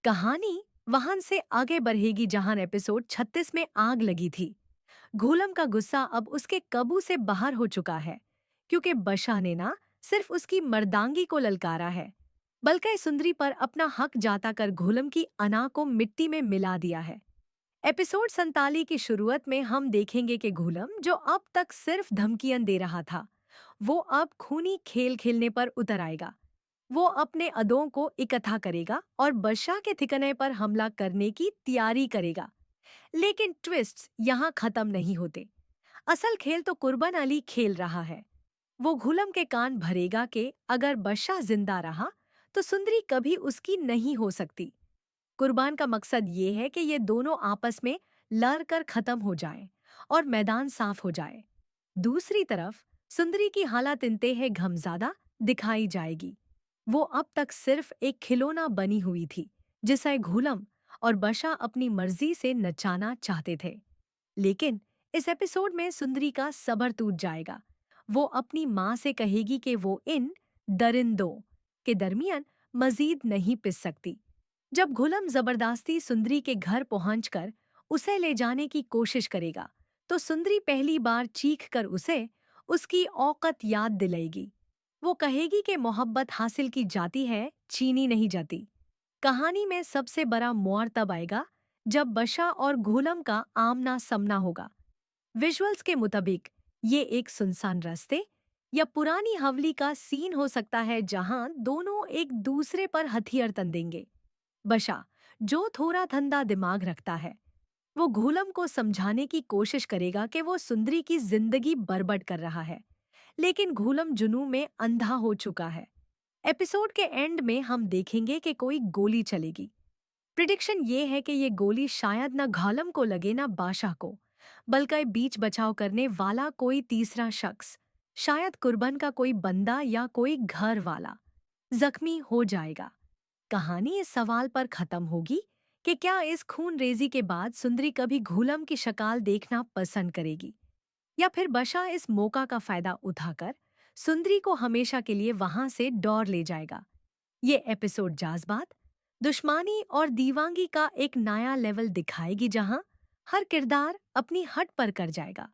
कहानी वहां से आगे बढ़ेगी जहां एपिसोड 36 में आग लगी थी। घूलम का गुस्सा अब उसके काबू से बाहर हो चुका है, क्योंकि बशा ने ना सिर्फ उसकी मर्दांगी को ललकारा है, बल्कि सुंदरी पर अपना हक जाता कर घूलम की अना को मिट्टी में मिला दिया है। एपिसोड 47 की शुरुआत में हम देखेंगे कि घूलम, जो अब तक सिर्फ धमकियां दे रहा था, वो अब खूनी खेल खेलने पर उतर आएगा। वो अपने अदों को इकट्ठा करेगा और बदशाह के ठिकाने पर हमला करने की तैयारी करेगा। लेकिन ट्विस्ट्स यहाँ खत्म नहीं होते। असल खेल तो कुर्बान अली खेल रहा है। वो घुलम के कान भरेगा कि अगर बदशाह जिंदा रहा तो सुंदरी कभी उसकी नहीं हो सकती। कुर्बान का मकसद ये है कि ये दोनों आपस में लड़कर खत्म हो जाएं और मैदान साफ हो जाए। दूसरी तरफ सुंदरी की हालत इंतहा गमज़्यादा दिखाई जाएगी। वो अब तक सिर्फ एक खिलौना बनी हुई थी, जिसे घूलम और बशा अपनी मर्जी से नचाना चाहते थे। लेकिन इस एपिसोड में सुंदरी का सब्र टूट जाएगा। वो अपनी माँ से कहेगी कि वो इन दरिंदों के दरमियान मजीद नहीं पिस सकती। जब घुलम जबरदस्ती सुंदरी के घर पहुंचकर उसे ले जाने की कोशिश करेगा, तो सुंदरी पहली बार चीख कर उसे उसकी औकत याद दिलाएगी। वो कहेगी कि मोहब्बत हासिल की जाती है, छीनी नहीं जाती। कहानी में सबसे बड़ा मोड़ तब आएगा जब बशा और घुलम का आमना सामना होगा। विजुअल्स के मुताबिक ये एक सुनसान रास्ते या पुरानी हवेली का सीन हो सकता है, जहां दोनों एक दूसरे पर हथियार तन देंगे। बशा, जो थोड़ा ठंडा दिमाग रखता है, वो घूलम को समझाने की कोशिश करेगा कि वो सुंदरी की जिंदगी बर्बाद कर रहा है, लेकिन घूलम जुनून में अंधा हो चुका है। एपिसोड के एंड में हम देखेंगे कि कोई गोली चलेगी। प्रिडिक्शन ये है कि ये गोली शायद न घालम को लगे न बादशाह को, बल्कि बीच बचाव करने वाला कोई तीसरा शख्स, शायद कुर्बान का कोई बंदा या कोई घर वाला, जख्मी हो जाएगा। कहानी इस सवाल पर खत्म होगी कि क्या इस खूनरेजी के बाद सुंदरी कभी घूलम की शक्ल देखना पसंद करेगी, या फिर बशा इस मौका का फायदा उठाकर सुंदरी को हमेशा के लिए वहां से दौड़ ले जाएगा। ये एपिसोड जज्बात, दुश्मनी और दीवांगी का एक नया लेवल दिखाएगी, जहां हर किरदार अपनी हद पर कर जाएगा।